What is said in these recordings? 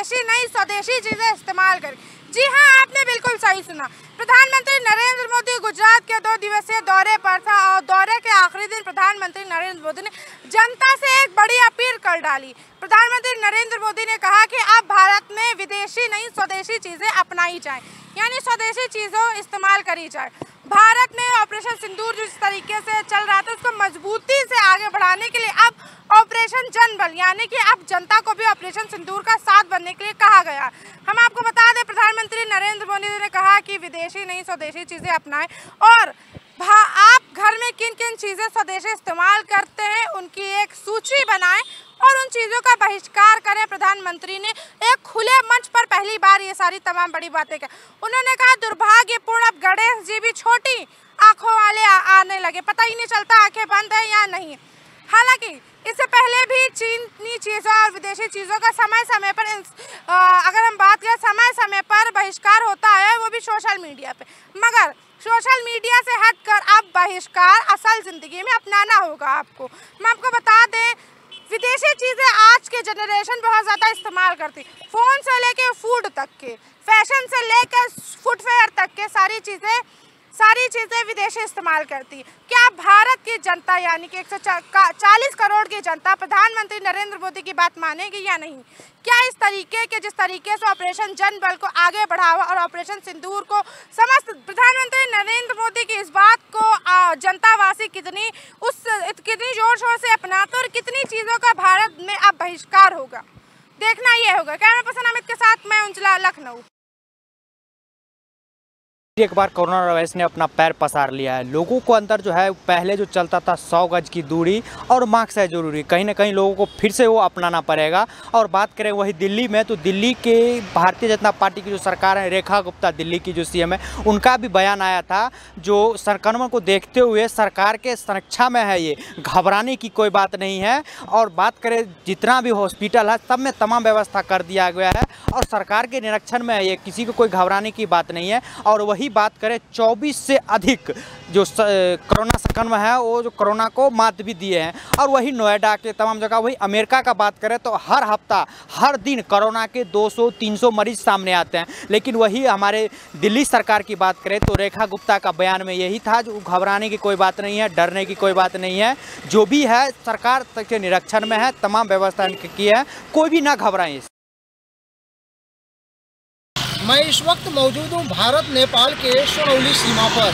विदेशी नहीं स्वदेशी चीजें इस्तेमाल करें। जी हाँ, आपने बिल्कुल सही सुना। प्रधानमंत्री नरेंद्र मोदी गुजरात के 2 दिवसीय दौरे पर था और दौरे के आखिरी दिन प्रधानमंत्री नरेंद्र मोदी ने जनता से एक बड़ी अपील कर डाली। प्रधानमंत्री नरेंद्र मोदी ने कहा कि अब भारत में विदेशी नहीं स्वदेशी चीजें अपनाई जाएं, यानी स्वदेशी चीजों इस्तेमाल करी जाए। भारत ने ऑपरेशन सिंदूर जिस तरीके से चल रहा था उसको मजबूती से आगे बढ़ाने के लिए अब ऑपरेशन जनबल यानी कि अब जनता को भी ऑपरेशन सिंदूर का साथ बनने के लिए कहा गया। हम आपको बता दें, प्रधानमंत्री नरेंद्र मोदी ने कहा कि विदेशी नहीं स्वदेशी चीजें अपनाएं और आप घर में किन किन चीजें स्वदेशी इस्तेमाल करते हैं उनकी एक सूची बनाएं और उन चीज़ों का बहिष्कार करें। प्रधानमंत्री ने एक खुले मंच पर पहली बार ये सारी तमाम बड़ी बातें कही। उन्होंने कहा दुर्भाग्यपूर्ण अब गणेश जी भी छोटी आंखों वाले आने लगे, पता ही नहीं चलता आंखें बंद है या नहीं। हालांकि इससे पहले भी चीनी चीज़ों और विदेशी चीज़ों का समय समय पर अगर हम बात करें समय समय पर बहिष्कार होता है, वो भी सोशल मीडिया पे, मगर सोशल मीडिया से हटकर अब बहिष्कार असल ज़िंदगी में अपनाना होगा आपको। मैं आपको बता दें, विदेशी चीज़ें आज के जनरेशन बहुत ज़्यादा इस्तेमाल करती, फ़ोन से लेके फूड तक के, फैशन से लेकर फुटवेयर तक के सारी चीज़ें विदेशी इस्तेमाल करती। क्या भारत की जनता यानी कि 140 करोड़ की जनता प्रधानमंत्री नरेंद्र मोदी की बात मानेगी या नहीं? क्या इस तरीके के जिस तरीके से ऑपरेशन जनबल को आगे बढ़ावा और ऑपरेशन सिंदूर को समस्त प्रधानमंत्री नरेंद्र मोदी की इस बात को जनतावासी कितनी जोर शोर से अपनाते और कितनी चीज़ों का भारत में अब बहिष्कार होगा, देखना ये होगा। कैमरा पर्सन अमित के साथ मैं उंजला, लखनऊ। एक बार कोरोना वायरस ने अपना पैर पसार लिया है। लोगों को अंदर जो है पहले जो चलता था 100 गज की दूरी और मास्क है जरूरी, कहीं ना कहीं लोगों को फिर से वो अपनाना पड़ेगा। और बात करें वही दिल्ली में, तो दिल्ली के भारतीय जनता पार्टी की जो सरकार है, रेखा गुप्ता दिल्ली की जो सीएम है, उनका भी बयान आया था जो संक्रमण को देखते हुए सरकार के संरक्षा में है, ये घबराने की कोई बात नहीं है। और बात करें जितना भी हॉस्पिटल है सब में तमाम व्यवस्था कर दिया गया है और सरकार के निरीक्षण में है, ये किसी को कोई घबराने की बात नहीं है। और वही बात करें 24 से अधिक जो कोरोना संक्रमण है वो जो कोरोना को मात भी दिए हैं। और वही नोएडा के तमाम जगह, वही अमेरिका का बात करें तो हर हफ्ता हर दिन कोरोना के 200-300 मरीज सामने आते हैं। लेकिन वही हमारे दिल्ली सरकार की बात करें तो रेखा गुप्ता का बयान में यही था, जो घबराने की कोई बात नहीं है, डरने की कोई बात नहीं है, जो भी है सरकार के निरीक्षण में है, तमाम व्यवस्था की है, कोई भी ना घबराएं। मैं इस वक्त मौजूद हूँ भारत नेपाल के सोनौली सीमा पर,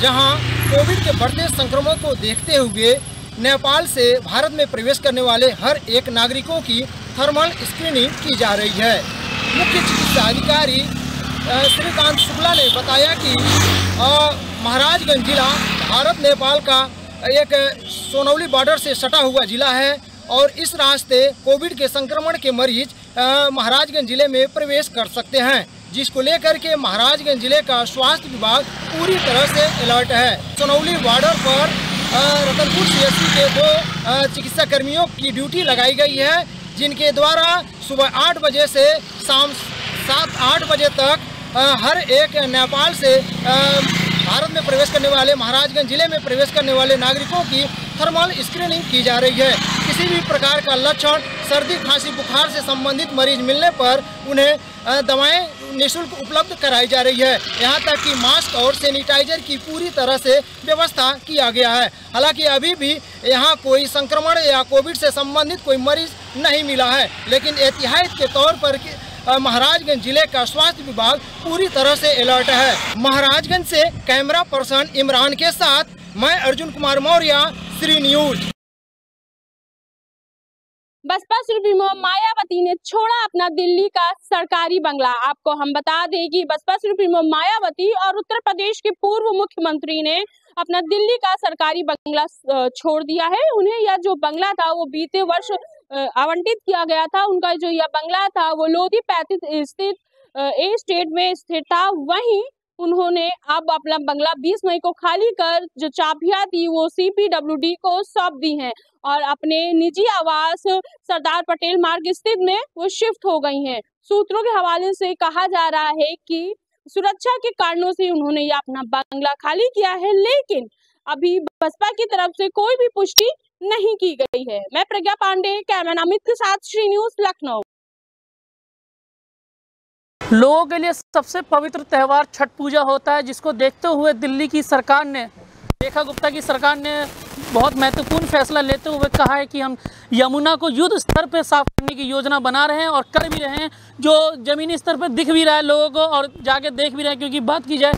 जहाँ कोविड के बढ़ते संक्रमण को देखते हुए नेपाल से भारत में प्रवेश करने वाले हर एक नागरिकों की थर्मल स्क्रीनिंग की जा रही है। मुख्य चिकित्सा अधिकारी श्रीकांत शुक्ला ने बताया कि महाराजगंज जिला भारत नेपाल का एक सोनौली बॉर्डर से सटा हुआ जिला है और इस रास्ते कोविड के संक्रमण के मरीज महाराजगंज जिले में प्रवेश कर सकते हैं, जिसको लेकर के महाराजगंज जिले का स्वास्थ्य विभाग पूरी तरह से अलर्ट है। सोनौली बॉर्डर पर रतनपुर सीएससी के 2 चिकित्सा कर्मियों की ड्यूटी लगाई गई है, जिनके द्वारा सुबह 8 बजे से शाम 7-8 बजे तक हर एक नेपाल से भारत में प्रवेश करने वाले, महाराजगंज जिले में प्रवेश करने वाले नागरिकों की थर्मल स्क्रीनिंग की जा रही है। किसी भी प्रकार का लक्षण, सर्दी खांसी बुखार से संबंधित मरीज मिलने पर उन्हें दवाएं निःशुल्क उपलब्ध कराई जा रही है। यहाँ तक कि मास्क और सैनिटाइजर की पूरी तरह से व्यवस्था किया गया है। हालांकि अभी भी यहाँ कोई संक्रमण या कोविड से संबंधित कोई मरीज नहीं मिला है, लेकिन एहतियात के तौर पर महाराजगंज जिले का स्वास्थ्य विभाग पूरी तरह से अलर्ट है। महाराजगंज से कैमरा पर्सन इमरान के साथ मैं अर्जुन कुमार मौर्य, श्री न्यूज। बसपा सुप्रीमो मायावती ने छोड़ा अपना दिल्ली का सरकारी बंगला। आपको हम बता दें कि बसपा सुप्रीमो मायावती और उत्तर प्रदेश के पूर्व मुख्यमंत्री ने अपना दिल्ली का सरकारी बंगला छोड़ दिया है। उन्हें यह जो बंगला था वो बीते वर्ष आवंटित किया गया था। उनका जो यह बंगला था वो लोधी 35 स्थित ए स्टेट में स्थित था। वहीं उन्होंने अब अपना बंगला 20 मई को खाली कर जो चाबियां थी वो CPWD को सौंप दी हैं और अपने निजी आवास सरदार पटेल मार्ग स्थित में वो शिफ्ट हो गई हैं। सूत्रों के हवाले से कहा जा रहा है कि सुरक्षा के कारणों से उन्होंने ये अपना बंगला खाली किया है, लेकिन अभी बसपा की तरफ से कोई भी पुष्टि नहीं की गई है। मैं प्रज्ञा पांडे, कैमरामैन अमित के साथ, श्री न्यूज, लखनऊ। लोगों के लिए सबसे पवित्र त्यौहार छठ पूजा होता है, जिसको देखते हुए दिल्ली की सरकार ने, रेखा गुप्ता की सरकार ने बहुत महत्वपूर्ण फैसला लेते हुए कहा है कि हम यमुना को युद्ध स्तर पर साफ करने की योजना बना रहे हैं और कर भी रहे हैं, जो ज़मीनी स्तर पर दिख भी रहा है लोगों को और जाके देख भी रहे हैं। क्योंकि बात की जाए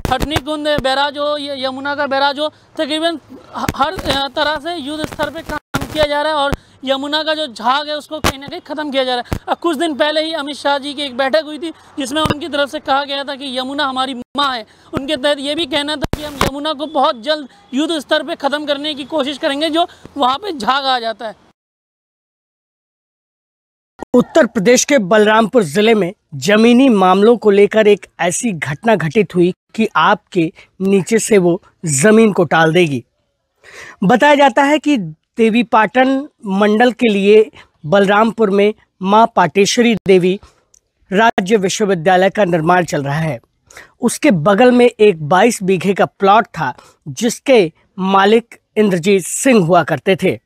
हटनी कुंड बैराज हो, यमुना का बैराज हो, तकरीबन हर तरह से युद्ध स्तर पे काम किया जा रहा है और यमुना का जो झाग है उसको कहीं ना कहीं ख़त्म किया जा रहा है। अब कुछ दिन पहले ही अमित शाह जी की एक बैठक हुई थी जिसमें उनकी तरफ से कहा गया था कि यमुना हमारी माँ है। उनके तहत ये भी कहना था कि हम यमुना को बहुत जल्द युद्ध स्तर पे ख़त्म करने की कोशिश करेंगे, जो वहाँ पे झाग आ जाता है। उत्तर प्रदेश के बलरामपुर जिले में जमीनी मामलों को लेकर एक ऐसी घटना घटित हुई कि आपके नीचे से वो जमीन को टाल देगी। बताया जाता है कि देवीपाटन मंडल के लिए बलरामपुर में मां पाटेश्वरी देवी राज्य विश्वविद्यालय का निर्माण चल रहा है। उसके बगल में एक 22 बीघे का प्लॉट था जिसके मालिक इंद्रजीत सिंह हुआ करते थे।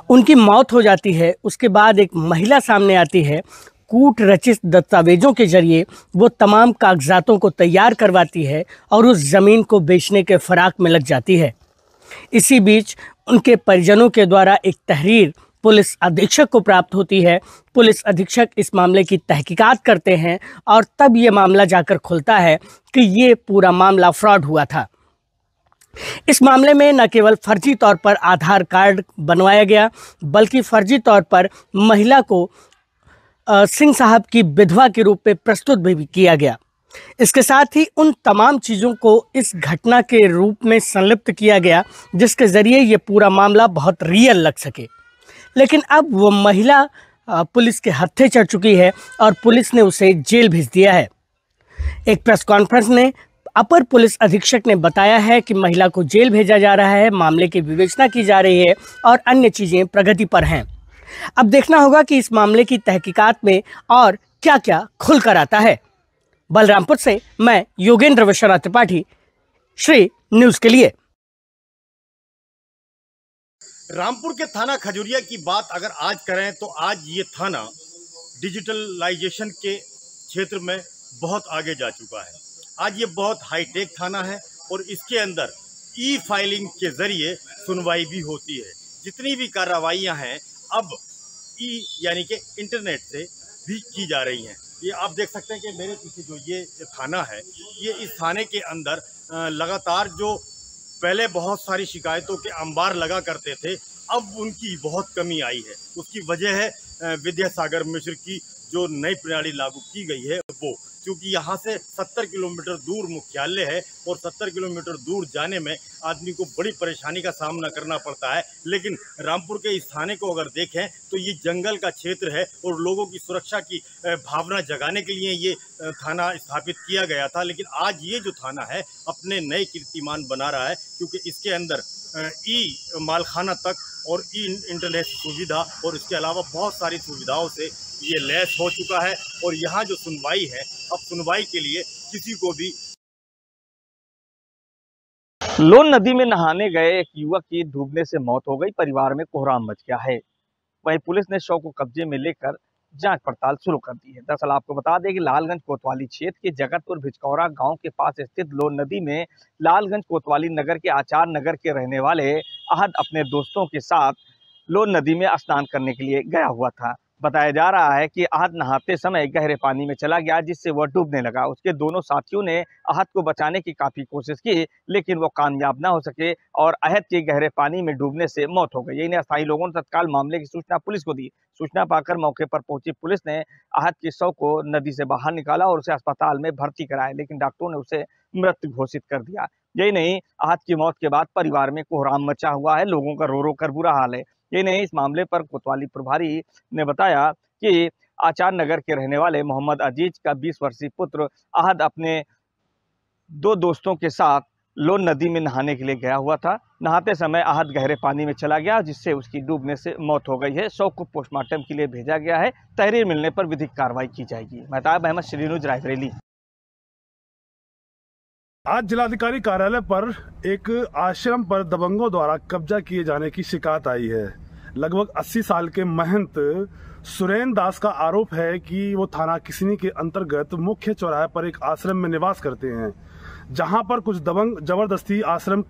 उनकी मौत हो जाती है। उसके बाद एक महिला सामने आती है, कूट रचित दस्तावेजों के जरिए वो तमाम कागजातों को तैयार करवाती है और उस ज़मीन को बेचने के फराक में लग जाती है। इसी बीच उनके परिजनों के द्वारा एक तहरीर पुलिस अधीक्षक को प्राप्त होती है। पुलिस अधीक्षक इस मामले की तहकीकात करते हैं और तब ये मामला जाकर खुलता है कि ये पूरा मामला फ्रॉड हुआ था। इस मामले में न केवल फर्जी तौर पर आधार कार्ड बनवाया गया, बल्कि फर्जी तौर पर महिला को सिंह साहब की विधवा के रूप में प्रस्तुत भी किया गया। इसके साथ ही उन तमाम चीज़ों को इस घटना के रूप में संलिप्त किया गया जिसके ज़रिए ये पूरा मामला बहुत रियल लग सके। लेकिन अब वो महिला पुलिस के हत्थे चढ़ चुकी है और पुलिस ने उसे जेल भेज दिया है। एक प्रेस कॉन्फ्रेंस में अपर पुलिस अधीक्षक ने बताया है कि महिला को जेल भेजा जा रहा है, मामले की विवेचना की जा रही है और अन्य चीज़ें प्रगति पर हैं। अब देखना होगा कि इस मामले की तहकीकात में और क्या क्या खुल कर आता है। बलरामपुर से मैं योगेंद्र विश्वनाथ त्रिपाठी, श्री न्यूज़ के लिए। रामपुर के थाना खजुरिया की बात अगर आज करें तो आज ये थाना डिजिटलाइजेशन के क्षेत्र में बहुत आगे जा चुका है। आज ये बहुत हाईटेक थाना है और इसके अंदर ई फाइलिंग के जरिए सुनवाई भी होती है। जितनी भी कार्रवाइयां हैं अब यानी कि इंटरनेट से भी की जा रही हैं। ये आप देख सकते हैं कि मेरे पीछे जो ये थाना है, ये इस थाने के अंदर लगातार जो पहले बहुत सारी शिकायतों के अंबार लगा करते थे, अब उनकी बहुत कमी आई है। उसकी वजह है विद्यासागर मिश्र की जो नई प्रणाली लागू की गई है वो, क्योंकि यहाँ से 70 किलोमीटर दूर मुख्यालय है और 70 किलोमीटर दूर जाने में आदमी को बड़ी परेशानी का सामना करना पड़ता है। लेकिन रामपुर के इस थाने को अगर देखें तो ये जंगल का क्षेत्र है और लोगों की सुरक्षा की भावना जगाने के लिए ये थाना स्थापित किया गया था। लेकिन आज ये जो थाना है अपने नए कीर्तिमान बना रहा है, क्योंकि इसके अंदर ई मालखाना तक और ई इंटरनेट सुविधा और इसके अलावा बहुत सारी सुविधाओं से ये लैस हो चुका है। और यहाँ जो सुनवाई है, अब सुनवाई के लिए किसी को भी। लोन नदी में नहाने गए एक युवक की डूबने से मौत हो गई। परिवार में कोहराम मच गया है। वहीं पुलिस ने शव को कब्जे में लेकर जांच पड़ताल शुरू कर दी है। दरअसल आपको बता दें कि लालगंज कोतवाली क्षेत्र के जगतपुर भिचकौरा गांव के पास स्थित लोन नदी में लालगंज कोतवाली नगर के आचार नगर के रहने वाले अहद अपने दोस्तों के साथ लोन नदी में स्नान करने के लिए गया हुआ था। बताया जा रहा है कि अहद नहाते समय गहरे पानी में चला गया, जिससे वह डूबने लगा। उसके दोनों साथियों ने अहद को बचाने की काफ़ी कोशिश की, लेकिन वो कामयाब न हो सके और अहद के गहरे पानी में डूबने से मौत हो गई। यही स्थानीय लोगों ने तत्काल मामले की सूचना पुलिस को दी। सूचना पाकर मौके पर पहुंची पुलिस ने अहद के शव को नदी से बाहर निकाला और उसे अस्पताल में भर्ती कराया, लेकिन डॉक्टरों ने उसे मृत घोषित कर दिया। यही नहीं, अहद की मौत के बाद परिवार में कोहराम मचा हुआ है। लोगों का रो रो कर बुरा हाल है। ये नहीं, इस मामले पर कोतवाली प्रभारी ने बताया कि आचार नगर के रहने वाले मोहम्मद अजीज का 20 वर्षीय पुत्र अहद अपने 2 दोस्तों के साथ लोन नदी में नहाने के लिए गया हुआ था। नहाते समय अहद गहरे पानी में चला गया, जिससे उसकी डूबने से मौत हो गई है। शव को पोस्टमार्टम के लिए भेजा गया है। तहरीर मिलने पर विधिक कार्रवाई की जाएगी। महताब अहमद, श्री न्यूज़, रायबरेली। आज जिलाधिकारी कार्यालय पर एक आश्रम पर दबंगों द्वारा कब्जा किए जाने की शिकायत आई है। लगभग 80 साल के महंत सुरेंद्र दास का आरोप है कि वो थाना किसनी के अंतर्गत मुख्य चौराहे पर एक आश्रम में निवास करते हैं, जहां पर कुछ दबंग जबरदस्ती आश्रम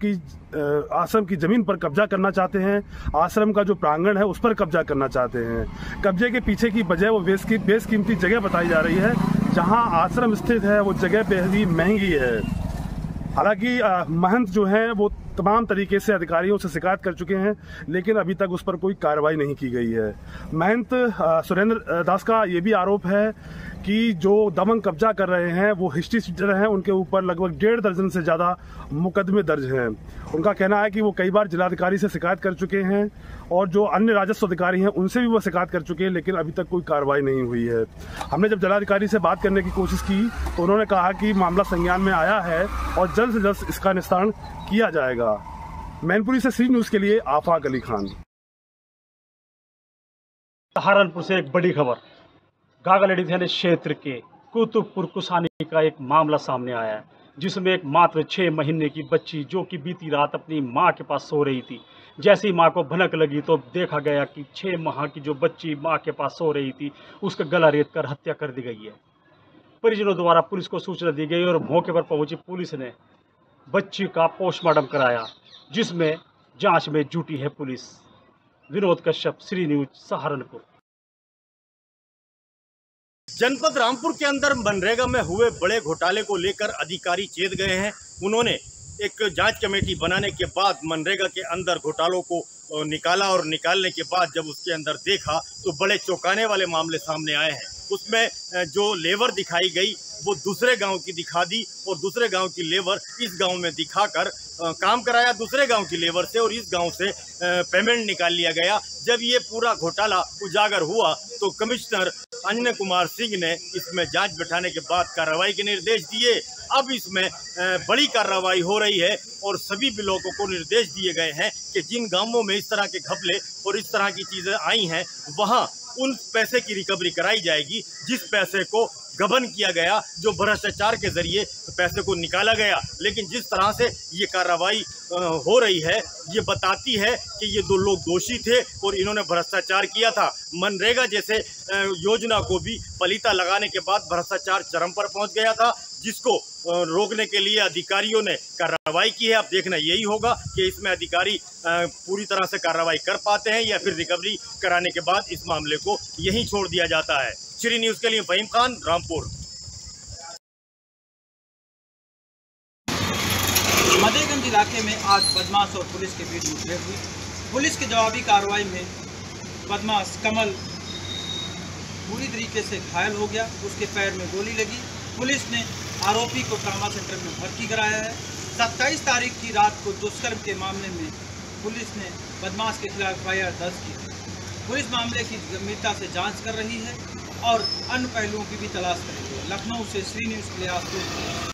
की जमीन पर कब्जा करना चाहते हैं। आश्रम का जो प्रांगण है उस पर कब्जा करना चाहते हैं। कब्जे के पीछे की वजह वो बेशकीमती जगह बताई जा रही है। जहां आश्रम स्थित है वो जगह बेहद महंगी है। हालांकि महंत जो हैं वो तमाम तरीके से अधिकारियों से शिकायत कर चुके हैं, लेकिन अभी तक उस पर कोई कार्रवाई नहीं की गई है। महंत सुरेंद्र दास का ये भी आरोप है कि जो दबंग कब्जा कर रहे हैं वो हिस्ट्री शीटर हैं, उनके ऊपर लगभग 1.5 दर्जन से ज़्यादा मुकदमे दर्ज हैं। उनका कहना है कि वो कई बार जिलाधिकारी से शिकायत कर चुके हैं और जो अन्य राजस्व अधिकारी हैं उनसे भी वो शिकायत कर चुके हैं, लेकिन अभी तक कोई कार्रवाई नहीं हुई है। हमने जब जिलाधिकारी से बात करने की कोशिश की तो उन्होंने कहा कि मामला संज्ञान में आया है और जल्द से जल्द इसका निस्तारण किया जाएगा। मैनपुरी से सी न्यूज़ के लिए आफाक अली खान। सहारनपुर से एक बड़ी खबर। गागालेडी थाने क्षेत्र के कुतुबपुर कुसानी का एक मामला सामने आया है, जिसमें एक मात्र 6 महीने की बच्ची जो कि बीती रात अपनी मां के पास सो रही थी, जैसे ही मां को भनक लगी तो देखा गया कि 6 माह की जो बच्ची मां के पास सो रही थी उसका गला रेत कर हत्या कर दी गई है। परिजनों द्वारा पुलिस को सूचना दी गई और मौके पर पहुंची पुलिस ने बच्ची का पोस्टमार्टम कराया, जिसमें जांच में जुटी है पुलिस। विनोद कश्यप, श्री न्यूज, सहारनपुर। जनपद रामपुर के अंदर मनरेगा में हुए बड़े घोटाले को लेकर अधिकारी चेत गए हैं। उन्होंने एक जांच कमेटी बनाने के बाद मनरेगा के अंदर घोटालों को निकाला और निकालने के बाद जब उसके अंदर देखा तो बड़े चौंकाने वाले मामले सामने आए हैं। उसमें जो लेबर दिखाई गई वो दूसरे गांव की दिखा दी और दूसरे गांव की लेबर इस गांव में दिखाकर काम कराया दूसरे गांव की लेबर से और इस गांव से पेमेंट निकाल लिया गया। जब ये पूरा घोटाला उजागर हुआ तो कमिश्नर अंजन कुमार सिंह ने इसमें जांच बैठाने के बाद कार्रवाई के निर्देश दिए। अब इसमें बड़ी कार्रवाई हो रही है और सभी ब्लॉकों को निर्देश दिए गए हैं कि जिन गांवों में इस तरह के घपले और इस तरह की चीज़ें आई हैं वहाँ उन पैसे की रिकवरी कराई जाएगी जिस पैसे को गबन किया गया, जो भ्रष्टाचार के जरिए पैसे को निकाला गया। लेकिन जिस तरह से ये कार्रवाई हो रही है ये बताती है कि ये 2 लोग दोषी थे और इन्होंने भ्रष्टाचार किया था। मनरेगा जैसे योजना को भी पलीता लगाने के बाद भ्रष्टाचार चरम पर पहुंच गया था, जिसको रोकने के लिए अधिकारियों ने कार्रवाई की है। अब देखना यही होगा कि इसमें अधिकारी पूरी तरह से कार्रवाई कर पाते हैं या फिर रिकवरी कराने के बाद इस मामले को यहीं छोड़ दिया जाता है। श्री न्यूज़ के लिए फहीम खान, रामपुर। मदेगंज इलाके में आज बदमाश और पुलिस के बीच मुठभेड़ हुई। पुलिस की जवाबी कार्रवाई में बदमाश कमल पूरी तरीके से घायल हो गया, उसके पैर में गोली लगी। पुलिस ने आरोपी को ट्रामा सेंटर में भर्ती कराया है। 27 तारीख की रात को दुष्कर्म के मामले में पुलिस ने बदमाश के खिलाफ FIR दर्ज की है। पुलिस मामले की गंभीरता से जांच कर रही है और अन्य पहलुओं की भी तलाश करेगी। लखनऊ से श्री न्यूज़ के लिए आशुतोष।